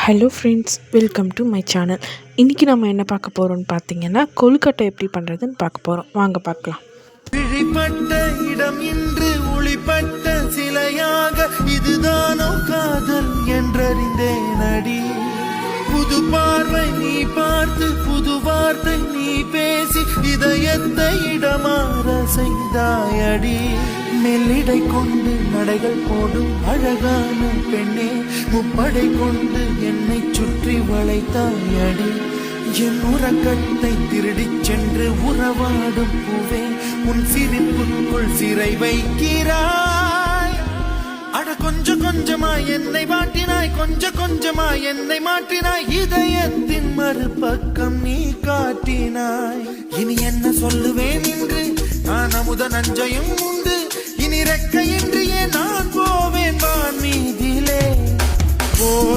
Hello friends, welcome to my channel. இன்றைக்கி நம்ம என்ன பார்க்க போகிறோம்னு பார்த்தீங்கன்னா, கொழுக்கட்டை எப்படி பண்ணுறதுன்னு பார்க்க போகிறோம். வாங்க பார்க்கலாம். விழிப்பட்ட இடம் இன்று ஒளிப்பட்ட சிலையாக இதுதானோ காதல் என்றறிந்தேன் அடி. புது பார்வை நீ பார்த்து புது வார்த்தை நீ பேசி இதயத்தை இடமாற செய்தாயடி. மெல்லிடை கொண்டு நடைகள் போடும் அழகான பெண்ணே, முப்படை கொண்டு என்னை சுற்றி வளைத்தாயடி. என் உறக்கத்தை திருடிச் சென்று உறவாடும் பூவே, உன் சிரிப்புக்குள் சிறை வைக்கிறாய். அட கொஞ்சம் கொஞ்சமாய் என்னை வாட்டினாய், கொஞ்சம் கொஞ்சமாய் என்னை மாற்றினாய், இதயத்தின் மறுபக்கம் நீ காட்டினாய். இனி என்ன சொல்லுவேன் என்று நான் அமுத நஞ்சையும் உண்டு, இனி ரெக்கையின்றியே நான் போவேன் வான் மீதிலே.